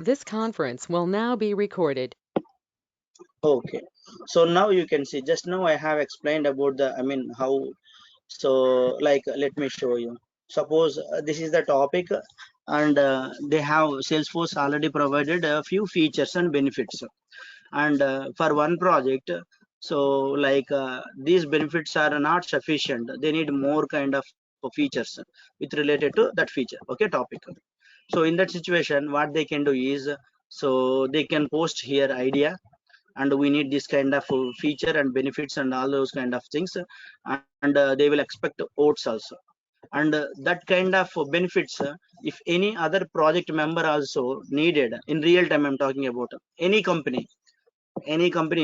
This conference will now be recorded. Okay, so now you can see, just now I have explained about the, how, so like, let me show you. Suppose this is the topic, and they have Salesforce already provided a few features and benefits, and for one project, so like these benefits are not sufficient. They need more kind of features with related to that feature, okay, topic. So in that situation, what they can do is, so they can post here idea, and we need this kind of feature and benefits and all those kind of things, and they will expect votes also. And that kind of benefits, if any other project member also needed in real time, I'm talking about any company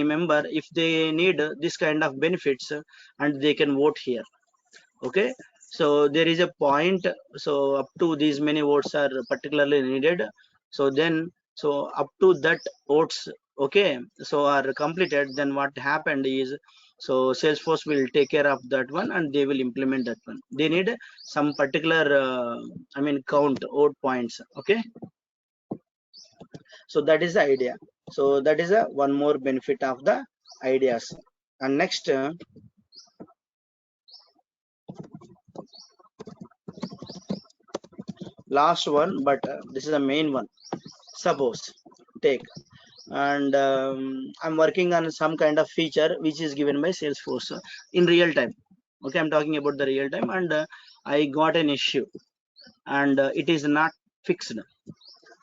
member, if they need this kind of benefits, and they can vote here, okay. So there is a point, so up to these many votes are particularly needed. So then, so up to that votes, okay, so are completed, then what happened is, so Salesforce will take care of that one, and they will implement that one. They need some particular count vote points, okay. So that is the idea. So that is a one more benefit of the ideas. And next, last one, but this is the main one. Suppose take, and I'm working on some kind of feature which is given by Salesforce in real time, okay. I'm talking about the real time, and I got an issue, and it is not fixed.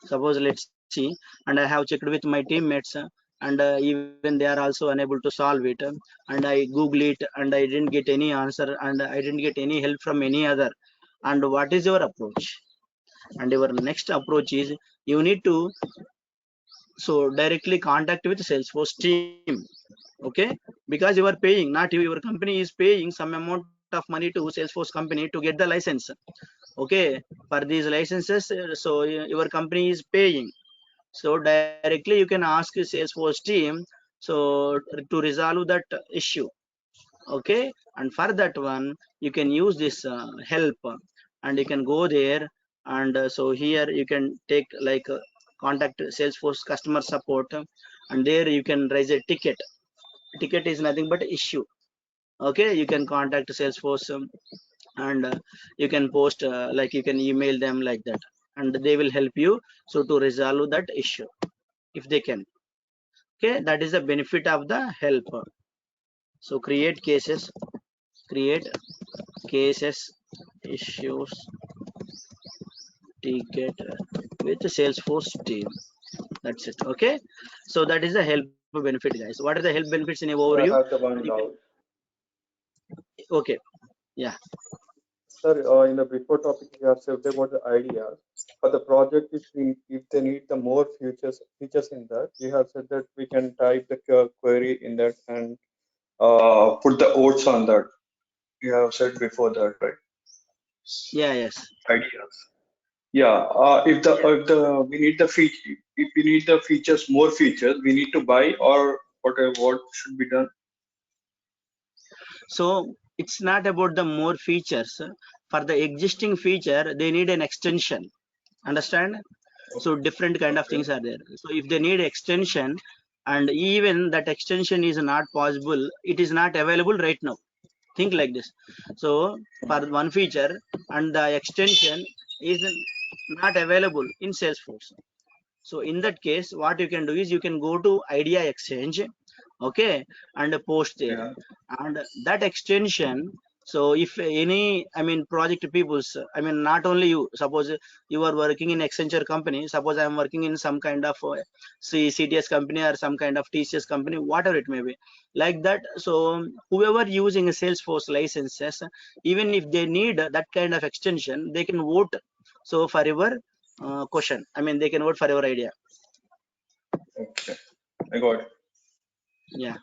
Suppose, let's see, and I have checked with my teammates, and even they are also unable to solve it, and I google it, and I didn't get any answer, and I didn't get any help from any other. And what is your approach? And your next approach is, you need to, so directly contact with Salesforce team, okay, because you are paying, not you, your company is paying some amount of money to Salesforce company to get the license, okay, for these licenses. So your company is paying, so directly you can ask Salesforce team, so to resolve that issue, okay. And for that one, you can use this help, and you can go there, and so here you can take like contact Salesforce customer support, and there you can raise a ticket. Ticket is nothing but issue, okay. You can contact Salesforce, and you can post, like you can email them like that, and they will help you, so to resolve that issue if they can, okay. That is the benefit of the help. So create cases, issues, ticket with Salesforce team. That's it, okay. So that is the help benefit, guys. What are the help benefits in a overview? I have the one doubt. Okay, yeah. Sir, in the before topic, you have said about the ideas. For the project, if they need the more features in that, you have said that we can type the query in that and put the votes on that. You have said before that, right? Yeah, yes. Ideas. Yeah. If the we need the feature, if we need the features, more features, we need to buy, or whatever, what should be done? So it's not about the more features. For the existing feature, they need an extension, understand. So different kind of Okay. things are there. So if they need extension, and even that extension is not possible, it is not available right now, think like this. So for one feature, and the extension is not available in Salesforce, so in that case, what you can do is, you can go to Idea Exchange, okay, and post there. Yeah. And that extension, so if any, project peoples, not only you, suppose you are working in Accenture company, suppose I am working in some kind of CTS company, or some kind of TCS company, whatever it may be, like that. So whoever using a Salesforce licenses, even if they need that kind of extension, they can vote, so for your question, they can vote for your idea. Okay. I got it. Yeah.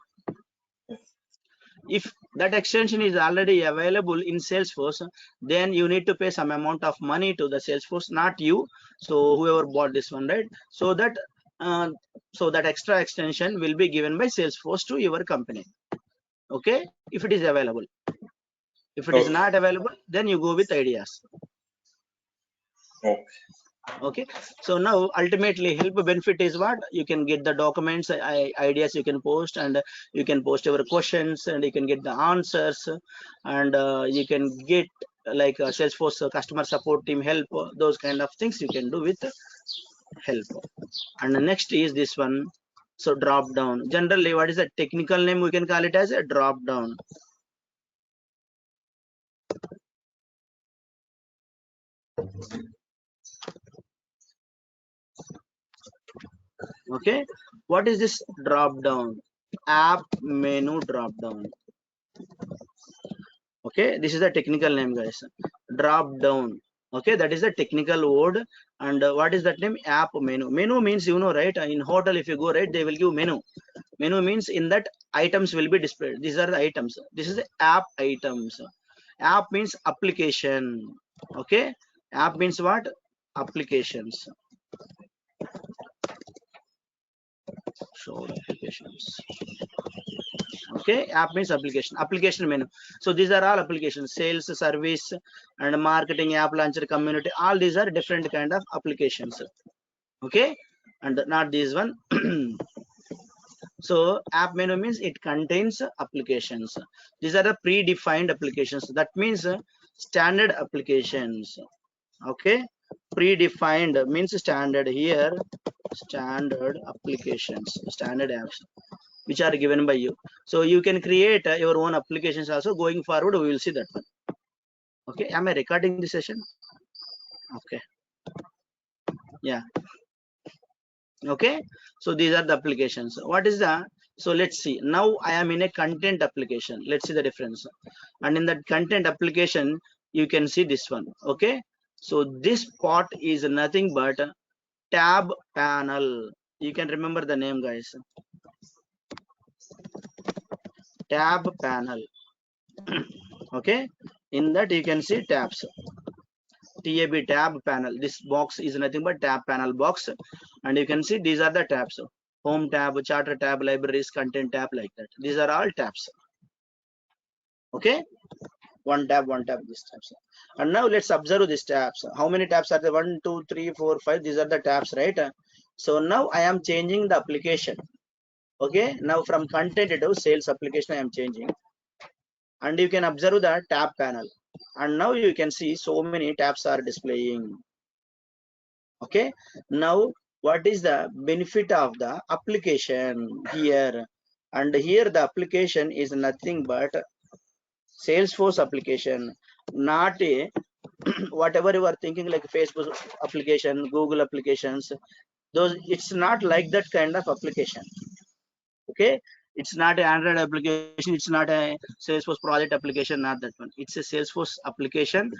If that extension is already available in Salesforce, then you need to pay some amount of money to the Salesforce, not you. So whoever bought this one, right? So that extra extension will be given by Salesforce to your company, okay, if it is available. If it is Okay. not available, then you go with ideas. Okay. Okay, so now ultimately help benefit is what you can get the documents, ideas you can post, and you can post your questions and you can get the answers, and you can get like Salesforce customer support team help, those kind of things you can do with help. And the next is this one. So drop down, generally what is the technical name, we can call it as a drop down. Okay, what is this drop down? App menu drop down. Okay, this is the technical name, guys. Drop down. Okay, that is the technical word. And what is that name? App menu. Menu means, you know, right? In hotel, if you go, right, they will give menu. Menu means in that items will be displayed. These are the items. This is the app items. App means application. Okay, app means what? Applications. Show applications. Okay, app means application menu. So these are all applications: sales, service, and marketing, app launcher, community. All these are different kind of applications. Okay, and not this one. So app menu means it contains applications. These are the predefined applications. That means standard applications. Okay, predefined means standard. Here standard applications, standard apps which are given by you. So you can create your own applications also. Going forward, we will see that one. Okay, am I recording the session? Okay, yeah. Okay, so these are the applications. What is the, so let's see. Now I am in a content application. Let's see the difference. And in that content application, you can see this one. Okay, so this part is nothing but tab panel. You can remember the name, guys. Tab panel. Okay, in that you can see tabs. Tab panel. This box is nothing but tab panel box, and you can see these are the tabs: home tab, charter tab, libraries, content tab, like that. These are all tabs. Okay, one tab, these tabs. And now let's observe these tabs. How many tabs are there? 1, 2, 3, 4, 5. These are the tabs, right? So now I am changing the application. Okay, now from content to sales application I am changing, and you can observe the tab panel. And now you can see so many tabs are displaying. Okay, now what is the benefit of the application here? And here the application is nothing but Salesforce application, not a whatever you are thinking like Facebook application, Google applications. Those, it's not like that kind of application. Okay, it's not an Android application, it's not a Salesforce project application, not that one. It's a Salesforce application,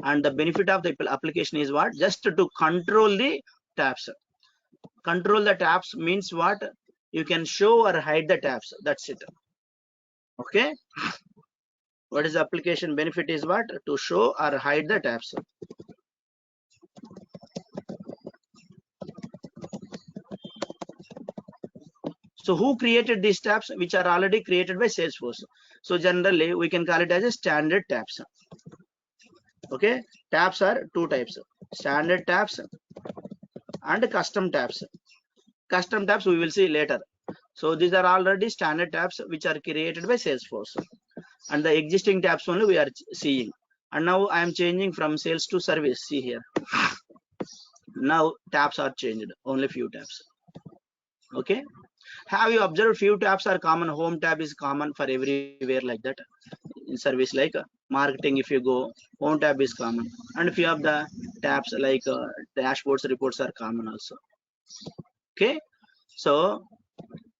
and the benefit of the application is what? Just to control the tabs. Control the tabs means what? You can show or hide the tabs. That's it. Okay, what is the application benefit is what? To show or hide the tabs. So who created these tabs? Which are already created by Salesforce. So generally we can call it as a standard tabs. Okay, tabs are two types: standard tabs and custom tabs. Custom tabs we will see later. So these are already standard tabs which are created by Salesforce, and the existing tabs only we are seeing. And now I am changing from sales to service. See here, now tabs are changed, only few tabs. Okay, have you observed few tabs are common? Home tab is common for everywhere, like that. In service like marketing, if you go, home tab is common, and few of the tabs like dashboards, reports are common also. Okay, so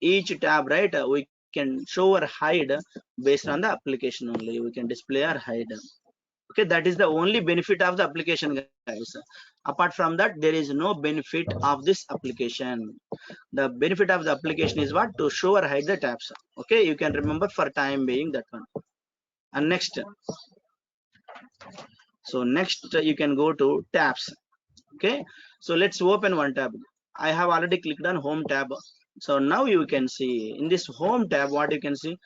each tab, right, we can show or hide based on the application only. We can display or hide. Okay, that is the only benefit of the application, guys. Apart from that, there is no benefit of this application. The benefit of the application is what? To show or hide the tabs. Okay, you can remember for time being that one. And next, so next you can go to tabs. Okay, so let's open one tab. I have already clicked on home tab. So now you can see in this home tab what you can see: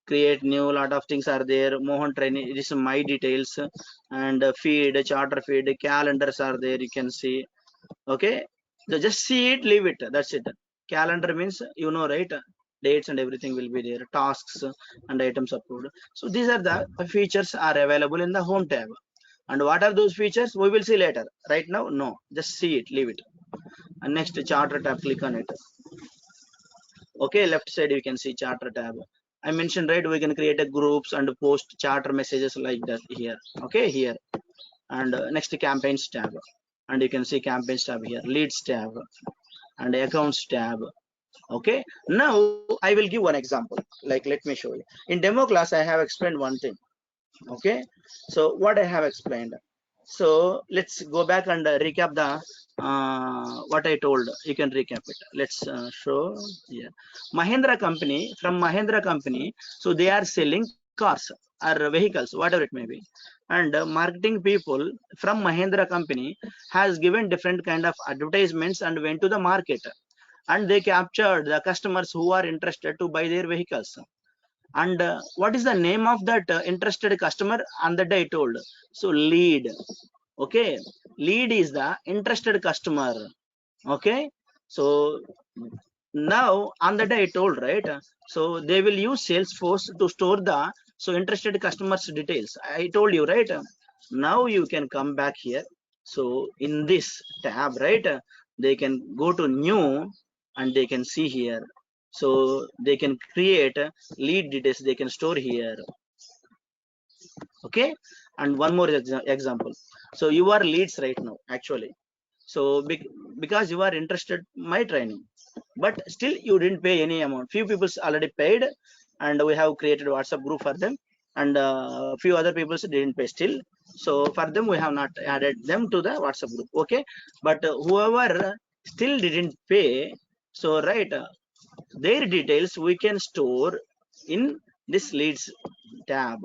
create new, lot of things are there. Mohan training, this is my details, and feed, charter feed, calendars are there. You can see, Okay, so just see it, leave it. That's it. Calendar means right? Dates and everything will be there. Tasks and items approved. So these are the features are available in the home tab. And what are those features? We will see later. Right now, no. Just see it, leave it. And next charter tab, click on it. Okay, left side you can see charter tab. I mentioned, right, we can create a groups and post charter messages like that here. Okay, here. And next campaigns tab. And you can see campaigns tab here, leads tab and accounts tab. Okay, now I will give one example. Like, let me show you. In demo class, I have explained one thing. Okay, so what I have explained. So let's go back and recap the what I told. You can recap it. Let's show here. Mahindra company, from Mahindra company, so they are selling cars or vehicles, whatever it may be. And marketing people from Mahindra company has given different kind of advertisements and went to the market, and they captured the customers who are interested to buy their vehicles. And what is the name of that interested customer? On the day I told, so lead. Okay, lead is the interested customer. Okay, so now on the day I told, right, so they will use Salesforce to store the interested customers details. I told you, right? Now you can come back here. So in this tab, right, they can go to new and they can see here. So they can create lead details, they can store here. Okay, and one more example. So you are leads right now, actually. So because you are interested my training, but still you didn't pay any amount. Few people already paid, and we have created WhatsApp group for them, and few other people didn't pay still. So for them we have not added them to the WhatsApp group. Okay, but whoever still didn't pay, so right, their details we can store in this leads tab.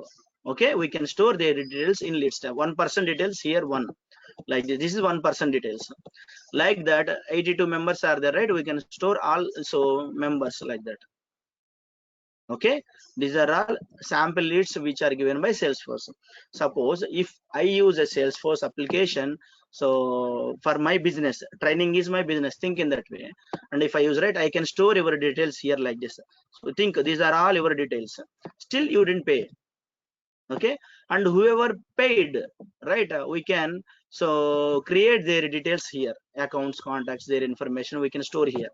Okay, we can store their details in leads tab. 1% details here, one, like this is 1% details. Like that, 82 members are there, right? We can store all so members like that. Okay, these are all sample leads which are given by Salesforce. Suppose if I use a Salesforce application, so for my business, training is my business, think in that way. And if I use, right, I can store your details here like this. So think these are all your details. Still you didn't pay. Okay, and whoever paid, right, we can so create their details here, accounts, contacts, their information we can store here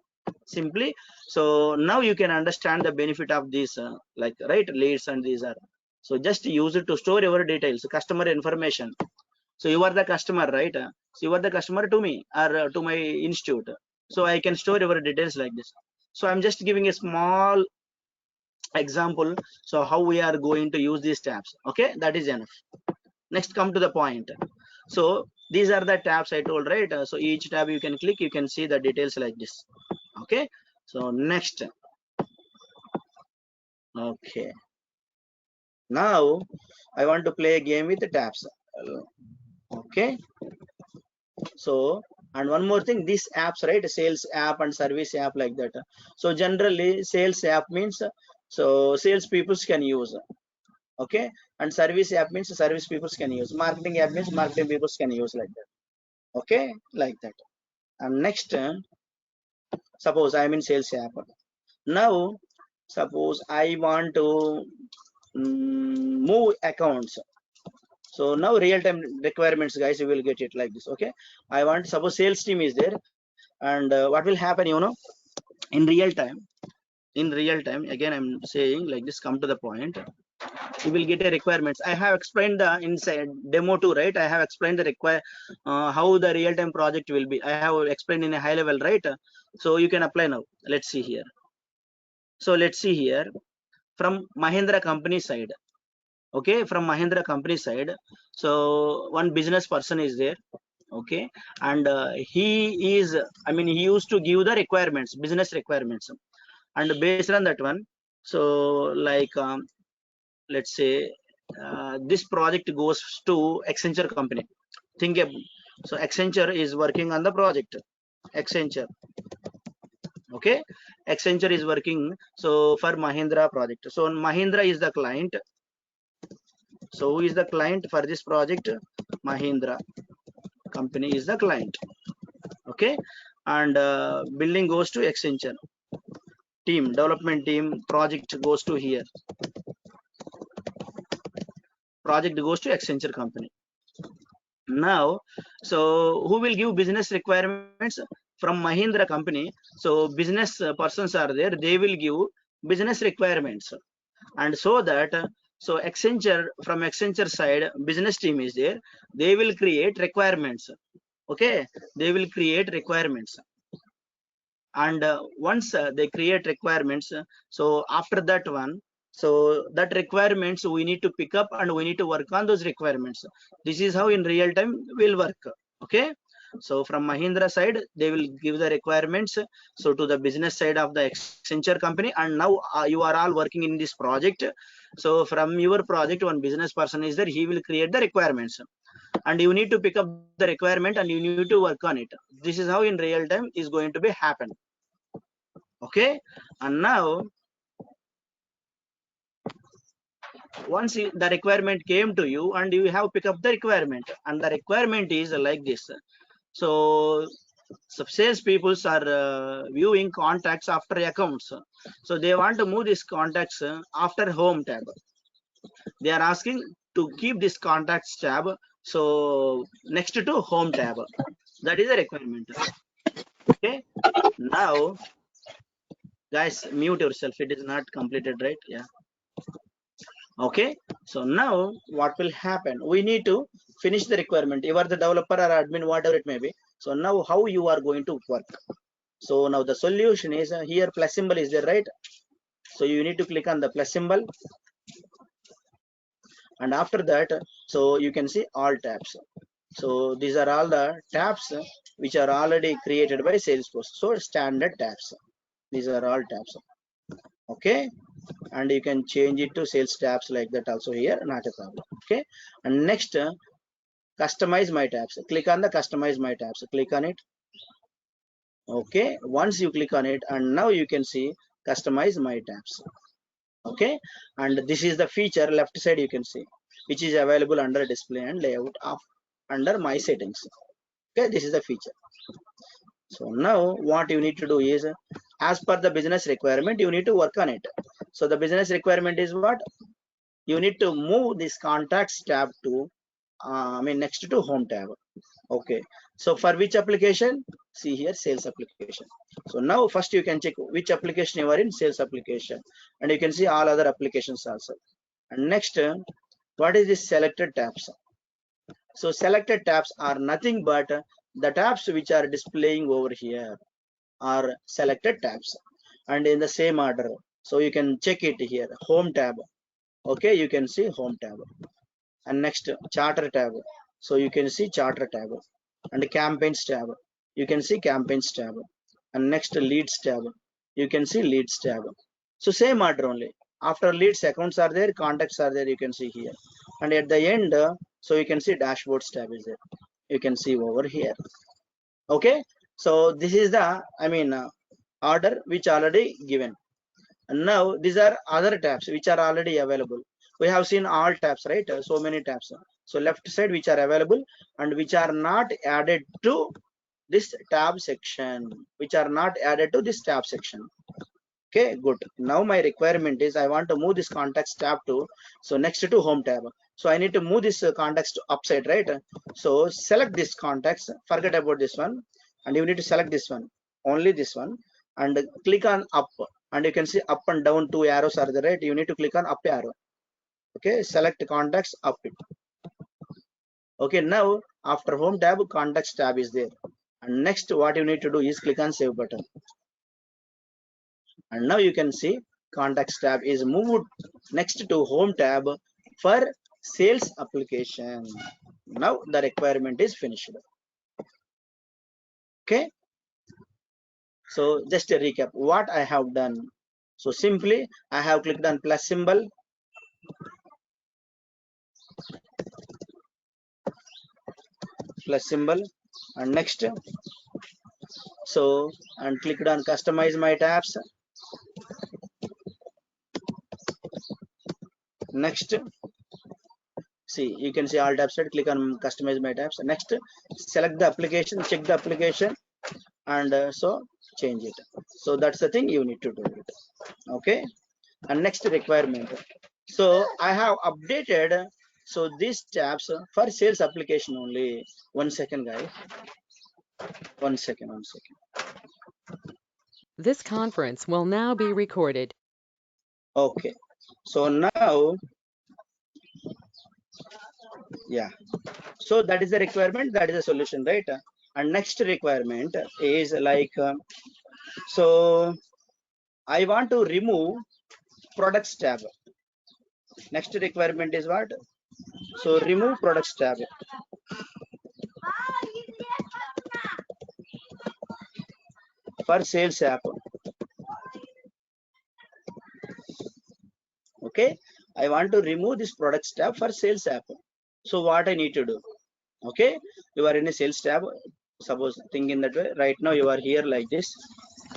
simply. So now you can understand the benefit of this, like, right, leads, and these are, so just use it to store your details, customer information. So you are the customer, right? So you are the customer to me or to my institute, so I can store your details like this. So I'm just giving a small example, so how we are going to use these tabs. Okay, that is enough. Next, come to the point. So these are the tabs I told, right? So each tab you can click, you can see the details like this. Okay, so next. Okay, now I want to play a game with the tabs. Okay, so, and one more thing, these apps, right, sales app and service app, like that. So generally sales app means so sales people can use. Okay, and service app means service people can use. Marketing app means marketing people can use, like that. Okay, like that. And next, suppose I'm in sales app. Now suppose I want to move accounts. So now real-time requirements, guys, you will get it like this. Okay, I want, suppose sales team is there, and what will happen, in real time, again I'm saying like this, come to the point, you will get a requirements. I have explained the inside demo too, right? I have explained the how the real-time project will be. I have explained in a high level, right? So you can apply now. Let's see here. So let's see here from Mahindra company side. Okay, from Mahindra company side, so one business person is there. Okay, and he is, I mean, he used to give the requirements, business requirements, and based on that one, so like, let's say this project goes to Accenture company. Think so Accenture is working on the project. Accenture, okay, Accenture is working so for Mahindra project. So Mahindra is the client. So who is the client for this project? Mahindra company is the client. Okay, and building goes to Accenture team, development team, project goes to here, project goes to Accenture company. Now, so who will give business requirements from Mahindra company? So business persons are there, they will give business requirements, and so that so Accenture, from Accenture side business team is there, they will create requirements. Okay, they will create requirements, and once they create requirements, so after that one, so that requirements we need to pick up and we need to work on those requirements. This is how in real time will work. Okay, so from Mahindra side they will give the requirements so to the business side of the Accenture company, and now you are all working in this project. So from your project, one business person is there, he will create the requirements, and you need to pick up the requirement and you need to work on it. This is how in real time is going to be happen. Okay, and now once the requirement came to you and you have pick up the requirement, and the requirement is like this. So sales peoples are viewing contacts after accounts, so they want to move these contacts after home tab. They are asking to keep this contacts tab so next to home tab. That is a requirement. Okay, now guys, mute yourself, it is not completed, right? Yeah. Okay, so now what will happen, we need to finish the requirement. You are the developer or admin, whatever it may be. So now how you are going to work? So now the solution is here, plus symbol is there, right? So you need to click on the plus symbol, and after that, so you can see all tabs. So these are all the tabs which are already created by Salesforce. So standard tabs, these are all tabs. Okay, and you can change it to sales tabs like that also here, not a problem. Okay, and next customize my tabs, click on the customize my tabs, click on it. Okay, once you click on it, and now you can see customize my tabs. Okay, and this is the feature left side you can see, which is available under display and layout of under my settings. Okay, this is the feature. So now what you need to do is, as per the business requirement, you need to work on it. So the business requirement is what? You need to move this contacts tab to next to home tab. Okay, so for which application? See here, sales application. So now first you can check which application you are in, sales application, and you can see all other applications also. And next, what is this selected tabs? So selected tabs are nothing but the tabs which are displaying over here are selected tabs, and in the same order. So you can check it here, home tab. Okay, you can see home tab, and next charter tab. So you can see charter tab, and campaigns tab. You can see campaigns tab, and next leads tab. You can see leads tab. So same order only. After leads, accounts are there, contacts are there. You can see here, and at the end, so you can see dashboards tab is there. You can see over here. Okay, so this is the order which already given. And now these are other tabs which are already available. We have seen all tabs, right? So many tabs. So left side which are available and which are not added to this tab section, which are not added to this tab section. Okay, good. Now my requirement is I want to move this contacts tab to, so next to home tab. So I need to move this contacts to upside, right? So select this contacts, forget about this one, and you need to select this one, only this one, and click on up, and you can see up and down two arrows are there, right? You need to click on up arrow. Okay, select contacts, up it. Okay, now after home tab, contacts tab is there, and next what you need to do is click on save button. And now you can see contacts tab is moved next to home tab for sales application. Now the requirement is finished. Okay, so just a recap what I have done. So simply I have clicked on plus symbol, and next, so and clicked on customize my tabs. Next, see you can see all tabs, click on customize my tabs. Next, select the application, check the application, and so change it. So that's the thing you need to do it. Okay. And next requirement. So I have updated so these tabs for sales application only. 1 second, guys. 1 second, 1 second. This conference will now be recorded. Okay. So now, yeah. So that is the requirement, that is the solution, right? And next requirement is like, so I want to remove products tab. Next requirement is what? So remove products tab. For sales app. Okay, I want to remove this products tab for sales app. So what I need to do? Okay, you are in a sales tab. Suppose think in that way. Right now you are here like this.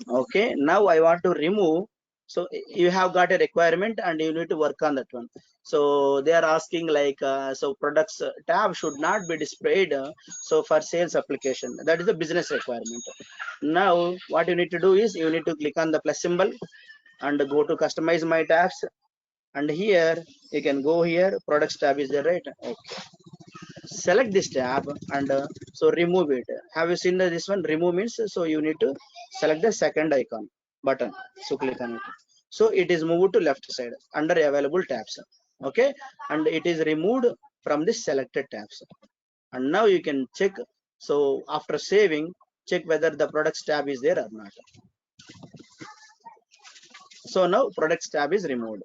Okay, now I want to remove. So you have got a requirement and you need to work on that one. So they are asking like, so products tab should not be displayed. So for sales application, that is the business requirement. Now what you need to do is you need to click on the plus symbol and go to customize my tabs. And here you can go here, products tab is there, right? Okay. Select this tab and so remove it. Have you seen this one? Remove means so you need to select the second icon button. So click on it. So it is moved to left side under available tabs. Okay, and it is removed from this selected tabs. And now you can check. So after saving, check whether the products tab is there or not. So now products tab is removed.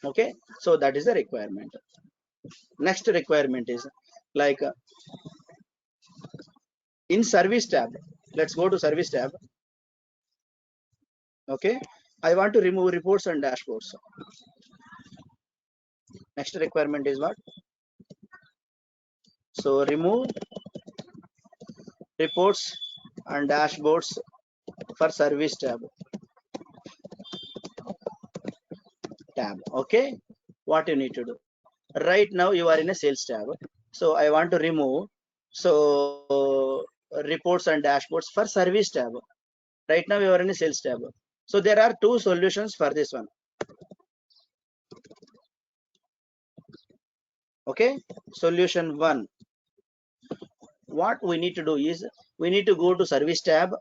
Okay, so that is the requirement. Next requirement is like in service tab. Let's go to service tab. Okay, I want to remove reports and dashboards. Next requirement is what? So remove reports and dashboards for service tab. Okay, what you need to do? Right now you are in a sales tab. So I want to remove so reports and dashboards for service tab. Right now you are in a sales tab. So there are two solutions for this one. Okay, solution one. What we need to do is we need to go to service tab.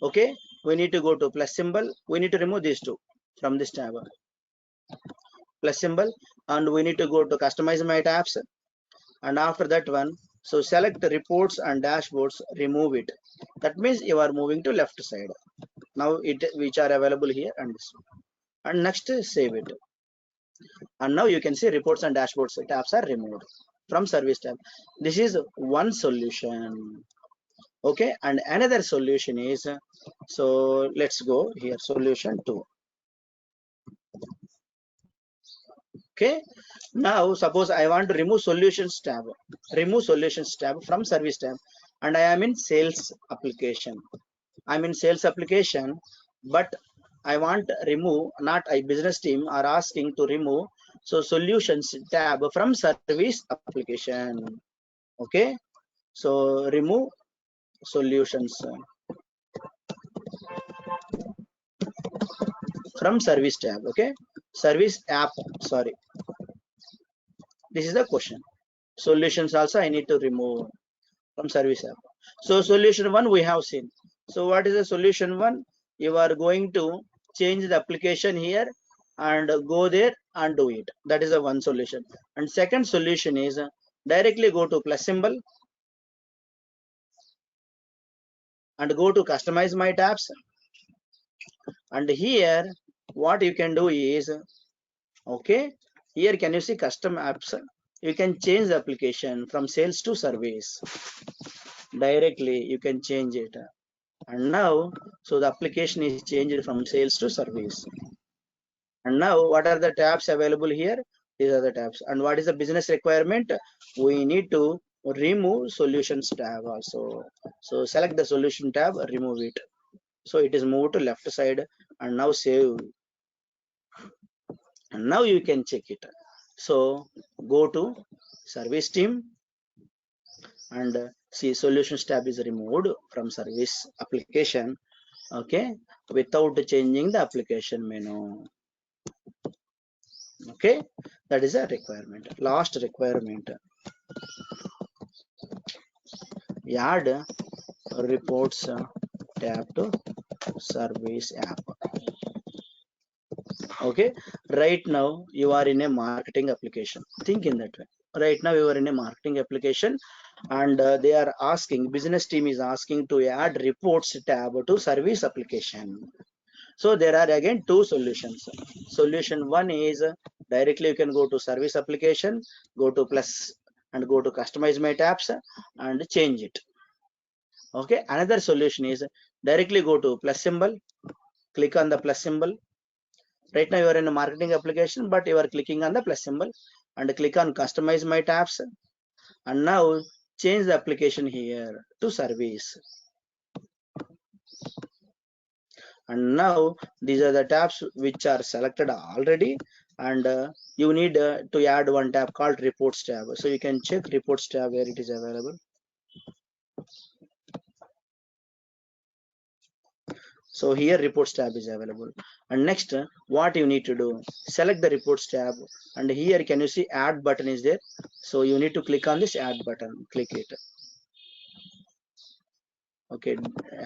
Okay, we need to go to plus symbol. We need to remove these two from this tab. Plus symbol, and we need to go to customize my tabs. And after that one, so select reports and dashboards, remove it. That means you are moving to left side. Now it which are available here and this one. And next save it. And now you can see reports and dashboards tabs are removed from service tab. This is one solution. Okay, and another solution is so let's go here, solution 2. Okay, now suppose I want to remove solutions tab from service tab, and I am in sales application. I'm in sales application, but I want remove, not a business team are asking to remove so solutions tab from service application. Okay, so remove solutions from service tab. Okay, service app, sorry, this is the question. Solutions also I need to remove from service app. So solution 1 we have seen. So what is the solution 1? You are going to change the application here and go there and do it. That is the one solution. And second solution is directly go to plus symbol and go to customize my tabs. And here what you can do is, okay, here can you see custom apps? You can change the application from sales to service. Directly you can change it. And now so the application is changed from sales to service. And now what are the tabs available here? These are the tabs. And what is the business requirement? We need to remove solutions tab also. So select the solution tab, remove it. So it is moved to left side, and now save. And now you can check it. So go to service team and see solutions tab is removed from service application. Okay, without changing the application menu. Okay, that is a requirement. Last requirement, add reports tab to service app. Okay, right now you are in a marketing application. Think in that way. Right now you are in a marketing application, and they are asking, business team is asking to add reports tab to service application. So there are again two solutions. Solution one is directly you can go to service application, go to plus and go to customize my tabs and change it. Okay, another solution is directly go to plus symbol, click on the plus symbol. Right now you are in a marketing application, but you are clicking on the plus symbol and click on customize my tabs, and now change the application here to service. And now these are the tabs which are selected already, and you need to add one tab called reports tab. So you can check reports tab where it is available. So here reports tab is available, and next what you need to do, select the reports tab, and here can you see add button is there. So you need to click on this add button, click it. Okay,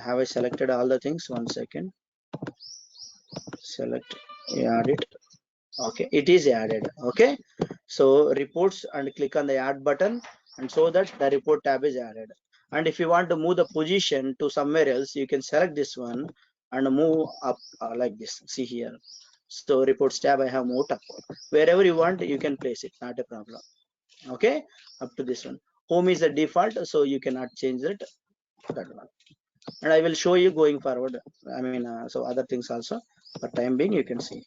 have I selected all the things? One second, select, add it. Okay, it is added. Okay, so reports, and click on the add button, and so that the report tab is added. And if you want to move the position to somewhere else, you can select this one and move up like this. See here, so reports tab I have moved up. Wherever you want you can place it, not a problem. Okay, up to this one. Home is the default, so you cannot change it, that one. And I will show you going forward. I mean, so other things also. For time being, you can see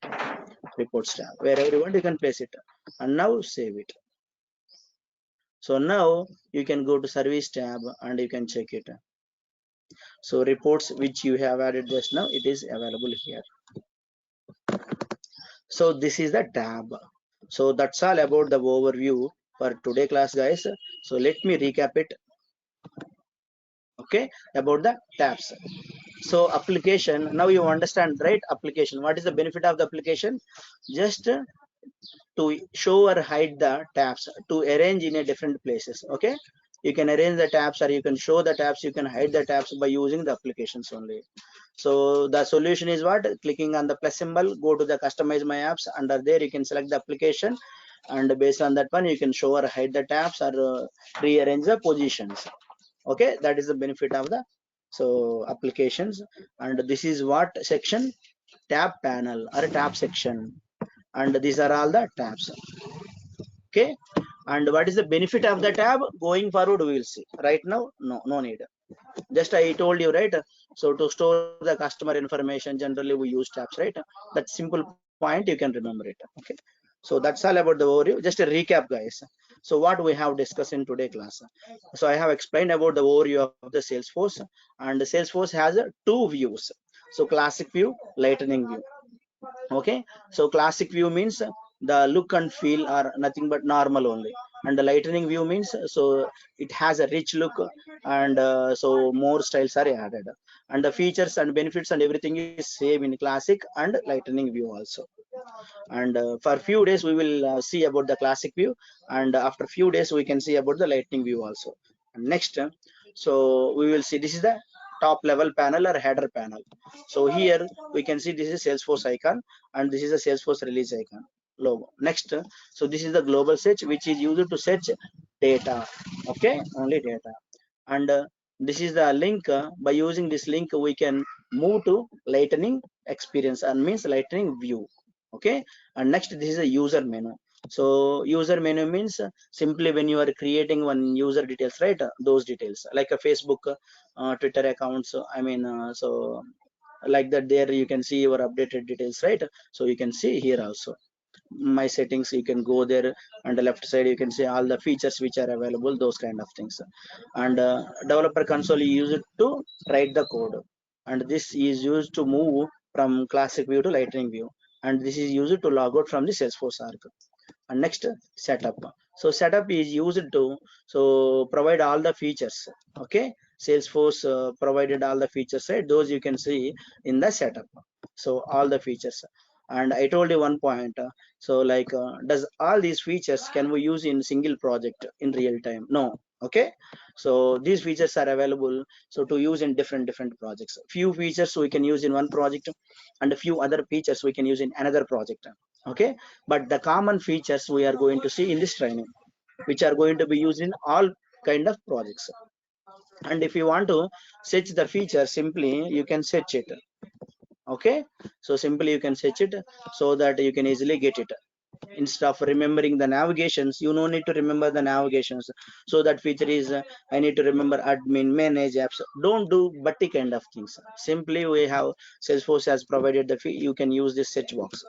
reports tab. Wherever you want, you can place it. And now save it. So now you can go to service tab and you can check it. So reports which you have added just now, it is available here. So this is the tab. So that's all about the overview for today class, guys. So let me recap it. Okay, about the tabs. So application, now you understand, right? Application, what is the benefit of the application? Just to show or hide the tabs, to arrange in a different places. Okay, you can arrange the tabs, or you can show the tabs, you can hide the tabs by using the applications only. So the solution is what? Clicking on the plus symbol, go to the customize my apps. Under there you can select the application, and based on that one you can show or hide the tabs, or rearrange the positions. Okay, that is the benefit of the so applications. And this is what section? Tab panel or tab section, and these are all the tabs. Okay, and what is the benefit of the tab? Going forward we will see. Right now no need. Just I told you, right? So to store the customer information, generally we use tabs, right? That simple point you can remember it. Okay, so that's all about the overview. Just a recap, guys. So what we have discussed in today class, so I have explained about the overview of the Salesforce, and the Salesforce has two views. So classic view, lightning view. Okay, so classic view means the look and feel are nothing but normal only, and the lightning view means so it has a rich look, and so more styles are added, and the features and benefits and everything is same in classic and lightning view also. And for few days we will see about the classic view, and after few days we can see about the lightning view also. And next, so we will see, this is the top level panel or header panel. So here we can see this is Salesforce icon, and this is a Salesforce release icon logo. Next, so this is the global search, which is used to search data. Okay, only data. And this is the link. By using this link we can move to lightning experience, and means lightning view. Okay, and next this is a user menu. So user menu means simply when you are creating one user details, right? Those details like a Facebook, Twitter accounts, I mean, so like that, there you can see your updated details, right? So you can see here also my settings, you can go there, and the left side you can see all the features which are available, those kind of things. And developer console you use it to write the code, and this is used to move from classic view to lightning view, and this is used to log out from the Salesforce arc. And next, setup. So setup is used to provide all the features. Okay, Salesforce provided all the features, right? Those you can see in the setup. So all the features. And I told you one point. So like, does all these features can we use in single project in real time? No. Okay, so these features are available so to use in different projects. Few features we can use in one project, and a few other features we can use in another project. Okay, but the common features we are going to see in this training, which are going to be used in all kind of projects. And if you want to search the feature, simply you can search it. Okay, so simply you can search it so that you can easily get it. Instead of remembering the navigations, you no need to remember the navigations. So that feature is, I need to remember admin, manage apps. Don't do butty kind of things. Simply we have, Salesforce has provided the fee, you can use this search box.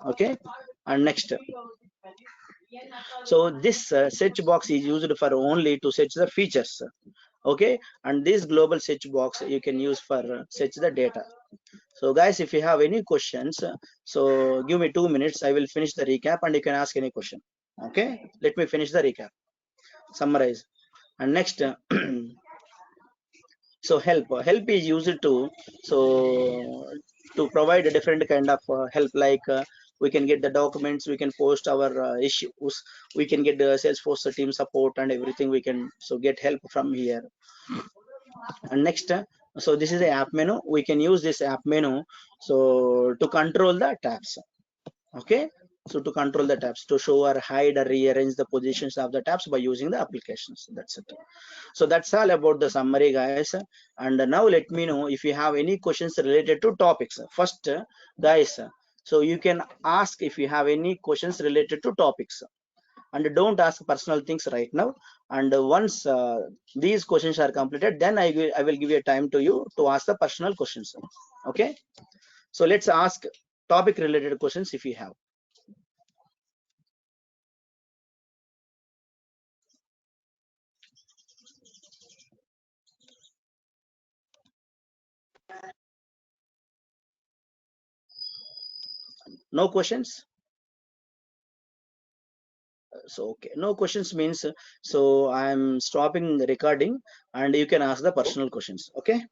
Okay, and next, so this search box is used for only to search the features. Okay, and this global search box you can use for search the data. So guys, if you have any questions, so give me 2 minutes, I will finish the recap and you can ask any question. Okay, let me finish the recap, summarize. And next, so help is used to, so to provide a different kind of help, like we can get the documents, we can post our issues, we can get the Salesforce team support and everything, we can so get help from here. And next, so this is the app menu, we can use this app menu so to control the tabs. Okay, so to control the tabs, to show or hide or rearrange the positions of the tabs by using the applications. That's it. So that's all about the summary, guys. And now let me know if you have any questions related to topics. First, guys, so you can ask if you have any questions related to topics, and don't ask personal things right now. And once these questions are completed, then I will give you time to you to ask the personal questions. Okay, so let's ask topic related questions if you have. No questions? So okay, no questions means, so I'm stopping the recording and you can ask the personal questions. Okay.